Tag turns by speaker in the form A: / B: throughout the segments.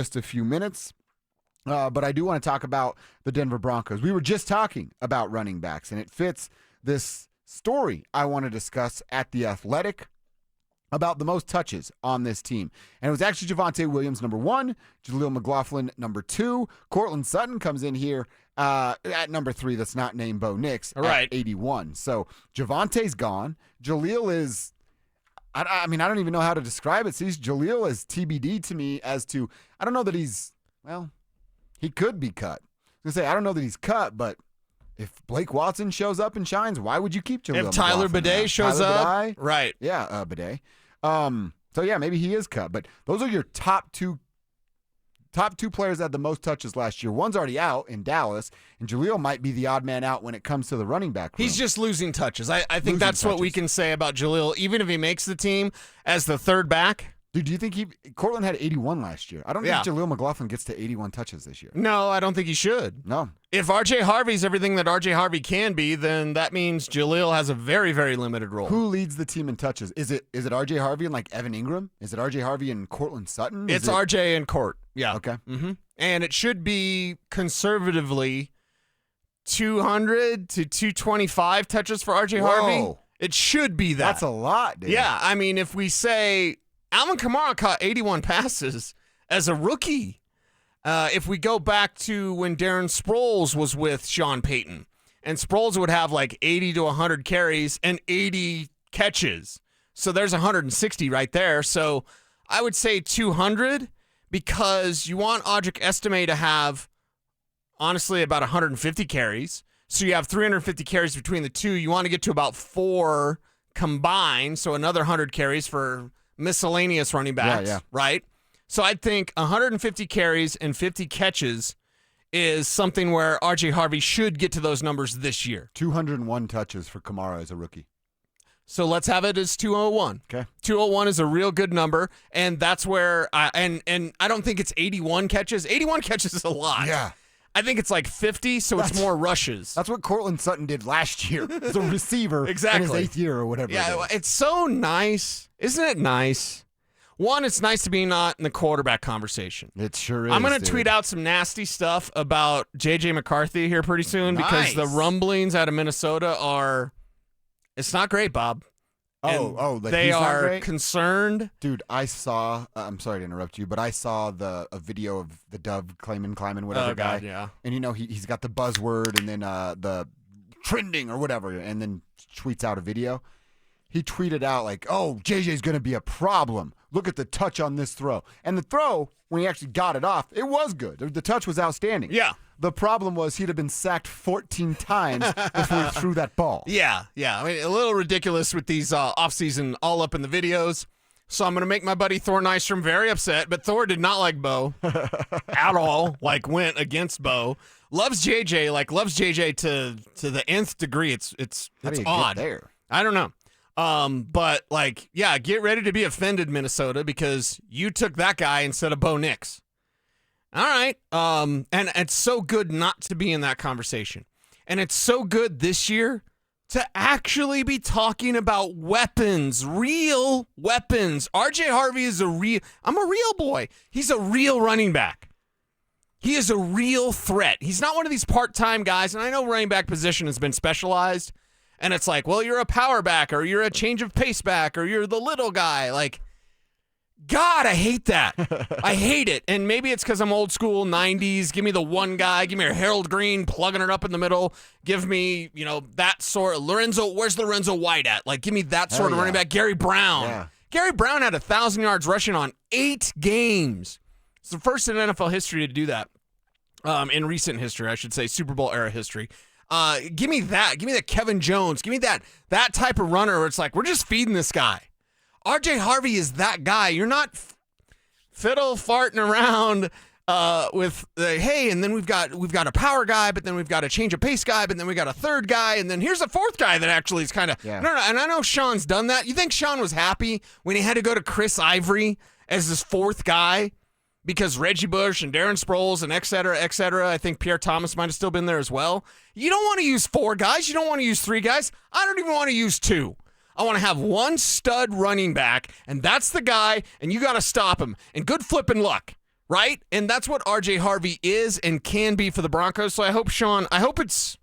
A: just a few minutes. But I do want to talk about the Denver Broncos. We were just talking about running backs, and it fits this story I want to discuss at The Athletic about the most touches on this team. And it was actually Javonte Williams, number 1, Jaleel McLaughlin, number 2. Cortland Sutton comes in here at number 3. That's not named Bo Nix, at 81. So Javonte's gone. Jaleel is, I mean, I don't even know how to describe it. See, Jaleel is TBD to me as to, I don't know that he's, well, he could be cut. I was going to say, I don't know that he's cut, but if Blake Watson shows up and shines, why would you keep Jaleel?
B: If Tyler Bidet shows up, right?
A: Yeah, Bidet. So yeah, maybe he is cut. But those are your top two players that had the most touches last year. One's already out in Dallas, and Jaleel might be the odd man out when it comes to the running back room.
B: He's just losing touches. I think that's what we can say about Jaleel. Even if he makes the team as the third back.
A: Dude, do you think Cortland had 81 last year? I don't think Jaleel McLaughlin gets to 81 touches this year.
B: No, I don't think he should.
A: No.
B: If RJ Harvey's everything that RJ Harvey can be, then that means Jaleel has a very, very limited role.
A: Who leads the team in touches? Is it RJ Harvey and like Evan Ingram? Is it RJ Harvey and Cortland Sutton?
B: It's RJ and Court. Yeah.
A: Okay.
B: Mm-hmm. And it should be conservatively 200 to 225 touches for RJ Harvey. It should be that.
A: That's a lot, dude.
B: Yeah. I mean, if we say Alvin Kamara caught 81 passes as a rookie. If we go back to when Darren Sproles was with Sean Payton, and Sproles would have like 80 to 100 carries and 80 catches. So there's 160 right there. So I would say 200 because you want Audric Estime to have, honestly, about 150 carries. So you have 350 carries between the two. You want to get to about 4 combined, so another 100 carries for miscellaneous running backs, right? So I'd think 150 carries and 50 catches is something where RJ Harvey should get to those numbers this year.
A: 201 touches for Kamara as a rookie.
B: So let's have it as 201.
A: Okay.
B: 201 is a real good number, and that's where and I don't think it's 81 catches. 81 catches is a lot.
A: Yeah.
B: I think it's like 50, so it's more rushes.
A: That's what Cortland Sutton did last year as a receiver in his 8th year or whatever.
B: Yeah, it's so nice. Isn't it nice? One, it's nice to be not in the quarterback conversation.
A: It sure is.
B: I'm going to tweet out some nasty stuff about J.J. McCarthy here pretty soon because the rumblings out of Minnesota are, it's not great, Bob. They are concerned.
A: Dude, I saw, I'm sorry to interrupt you, but I saw a video of the Dove climbing, whatever guy.
B: God, yeah.
A: And, you know, he's got the buzzword and then the trending or whatever, and then tweets out a video. He tweeted out like, oh, JJ's going to be a problem. Look at the touch on this throw. And the throw, when he actually got it off, it was good. The touch was outstanding.
B: Yeah.
A: The problem was he'd have been sacked 14 times before he threw that ball.
B: Yeah. I mean, a little ridiculous with these offseason all up in the videos. So I'm going to make my buddy Thor Nystrom very upset. But Thor did not like Bo at all, like went against Bo. Loves JJ to the nth degree. It's
A: How do you
B: odd.
A: Get there?
B: I don't know. But get ready to be offended, Minnesota, because you took that guy instead of Bo Nix. All right. And it's so good not to be in that conversation. And it's so good this year to actually be talking about weapons, real weapons. RJ Harvey is I'm a real boy. He's a real running back. He is a real threat. He's not one of these part-time guys. And I know running back position has been specialized. And it's like, well, you're a power back, or you're a change of pace back, or you're the little guy. Like, God, I hate that. I hate it. And maybe it's because I'm old school, 90s. Give me the one guy. Give me a Harold Green plugging it up in the middle. Give me, that sort of Lorenzo. Where's Lorenzo White at? Like, give me that sort of running back. Gary Brown.
A: Yeah.
B: Gary Brown had 1,000 yards rushing on 8 games. It's the first in NFL history to do that. In recent history, I should say, Super Bowl era history. Give me that. Give me that Kevin Jones. Give me that type of runner where it's like, we're just feeding this guy. RJ Harvey is that guy. You're not fiddle farting around with hey, and then we've got a power guy, but then we've got a change of pace guy, but then we got a third guy, and then here's a fourth guy that actually is kind of no. And I know Sean's done that. You think Sean was happy when he had to go to Chris Ivory as this fourth guy? Because Reggie Bush and Darren Sproles and et cetera, I think Pierre Thomas might have still been there as well. You don't want to use 4 guys. You don't want to use 3 guys. I don't even want to use 2. I want to have one stud running back, and that's the guy, and you got to stop him. And good flipping luck, right? And that's what RJ Harvey is and can be for the Broncos. So I hope it's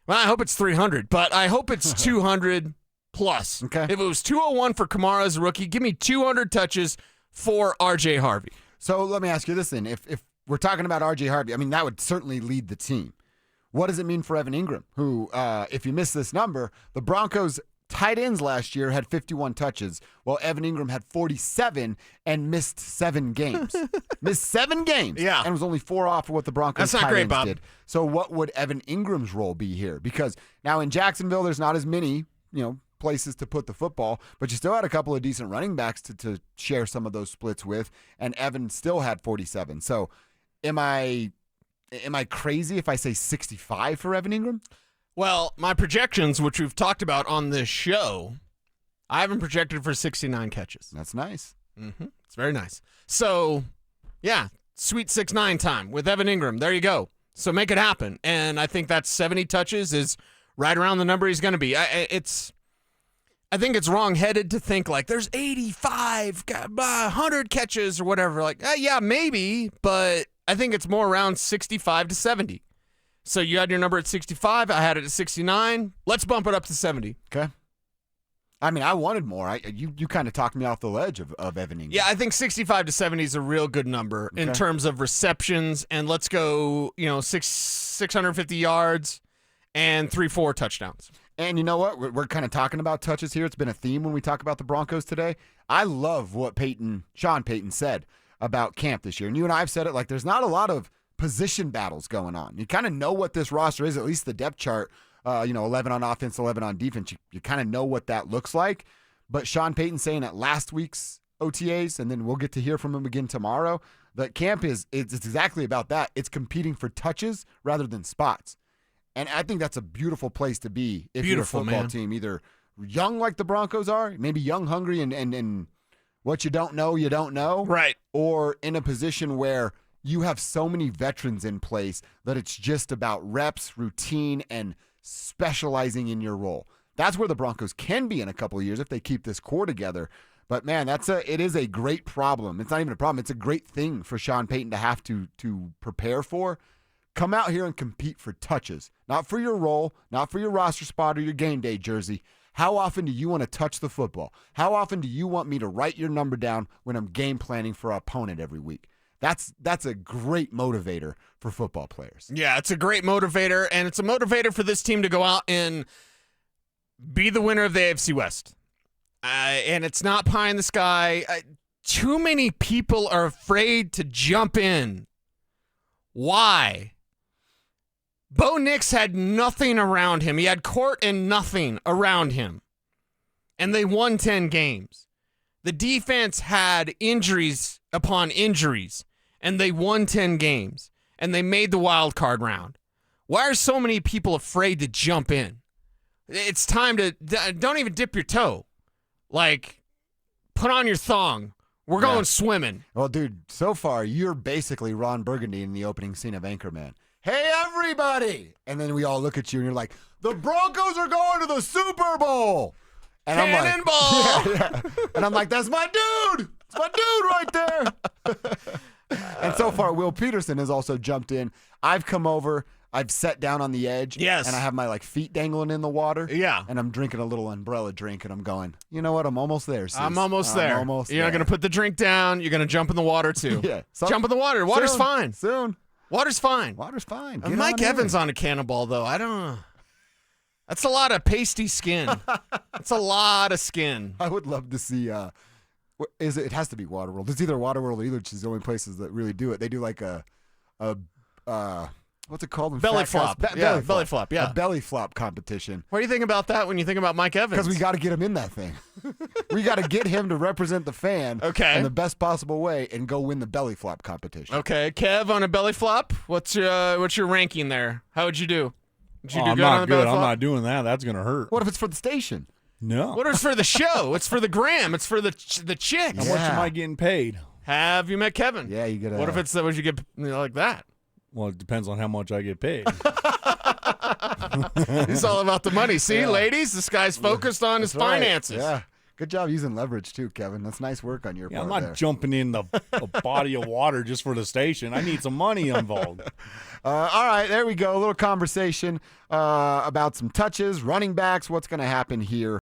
B: 300, but I hope it's 200 plus.
A: Okay.
B: If it was 201 for Kamara as a rookie, give me 200 touches for RJ Harvey.
A: So let me ask you this then. If we're talking about RJ Harvey, I mean, that would certainly lead the team. What does it mean for Evan Ingram, who, if you miss this number, the Broncos tight ends last year had 51 touches, while Evan Ingram had 47 and missed 7 games. Missed 7 games.
B: Yeah.
A: And was only 4 off of what the Broncos
B: That's not
A: tight
B: great,
A: ends
B: Bob.
A: did. So what would Evan Ingram's role be here? Because now in Jacksonville, there's not as many, places to put the football, but you still had a couple of decent running backs to share some of those splits with, and Evan still had 47. So am I crazy if I say 65 for Evan Ingram?
B: Well, my projections, which we've talked about on this show, I haven't projected for 69 catches.
A: That's nice.
B: Mm-hmm. It's very nice. So, yeah, sweet 6-9 time with Evan Ingram. There you go. So make it happen. And I think that 70 touches is right around the number he's going to be. I think it's wrong-headed to think like there's 85, 100 catches or whatever. Like, yeah, maybe, but I think it's more around 65 to 70. So you had your number at 65. I had it at 69. Let's bump it up to 70.
A: Okay. I mean, I wanted more. You kind of talked me off the ledge of Evan Ingram.
B: Yeah, I think 65 to 70 is a real good number in terms of receptions. And let's go, 650 yards and 3-4 touchdowns.
A: And you know what? We're kind of talking about touches here. It's been a theme when we talk about the Broncos today. I love what Sean Payton said about camp this year. And you and I have said it, like there's not a lot of position battles going on. You kind of know what this roster is, at least the depth chart, 11 on offense, 11 on defense. You kind of know what that looks like. But Sean Payton saying at last week's OTAs, and then we'll get to hear from him again tomorrow, that camp it's exactly about that. It's competing for touches rather than spots. And I think that's a beautiful place to be if you're a football team, either young like the Broncos are, maybe young, hungry, and what you don't know, you don't know.
B: Right.
A: Or in a position where you have so many veterans in place that it's just about reps, routine, and specializing in your role. That's where the Broncos can be in a couple of years if they keep this core together. But, man, it is a great problem. It's not even a problem. It's a great thing for Sean Payton to have to prepare for. Come out here and compete for touches, not for your role, not for your roster spot or your game day jersey. How often do you want to touch the football? How often do you want me to write your number down when I'm game planning for our opponent every week? That's a great motivator for football players.
B: Yeah, it's a great motivator, and it's a motivator for this team to go out and be the winner of the AFC West. And it's not pie in the sky. Too many people are afraid to jump in. Why? Bo Nix had nothing around him. He had court and nothing around him. And they won 10 games. The defense had injuries upon injuries. And they won 10 games. And they made the wild card round. Why are so many people afraid to jump in? It's time to, don't even dip your toe. Like, put on your thong. We're going swimming.
A: Well, dude, so far, you're basically Ron Burgundy in the opening scene of Anchorman. Hey, everybody! And then we all look at you and you're like, the Broncos are going to the Super Bowl! And
B: Cannonball!
A: I'm like, yeah. And I'm like, that's my dude! It's my dude right there! And so far, Will Peterson has also jumped in. I've come over. I've sat down on the edge.
B: Yes.
A: And I have my feet dangling in the water.
B: Yeah.
A: And I'm drinking a little umbrella drink, and I'm going, you know what? I'm almost there, sis.
B: I'm almost there. You're not going to put the drink down. You're going to jump in the water, too.
A: Yeah.
B: Jump in the water. Water's fine.
A: Soon.
B: Water's fine.
A: Water's fine.
B: Mike Evans on a cannonball, though. I don't know. That's a lot of pasty skin. That's a lot of skin.
A: I would love to see. It has to be Waterworld. It's either Waterworld or Elitch is the only places that really do it. They do like a what's it called?
B: Belly flop. Belly flop. Yeah.
A: A belly flop competition.
B: What do you think about that when you think about Mike Evans?
A: Because we got to get him in that thing. We got to get him to represent the fan in the best possible way and go win the belly flop competition.
B: Okay, Kev on a belly flop. What's your ranking there? How would you do? Did you do
C: I'm
B: good
C: not
B: on the
C: good.
B: belly flop?
C: I'm not doing that. That's gonna hurt.
A: What if it's for the station?
C: No.
B: What if it's for the show? It's for the gram. It's for the chicks.
C: How much am I getting paid?
B: Have you met Kevin?
A: Yeah, you get.
B: What if it's would you get like that?
C: Well, it depends on how much I get paid.
B: He's all about the money. See, ladies, this guy's focused on his finances.
A: Yeah. Good job using leverage too, Kevin. That's nice work on your
C: Yeah,
A: part
C: I'm not
A: there.
C: jumping in a body of water just for the station. I need some money involved.
A: All right, there we go. A little conversation about some touches, running backs, what's going to happen here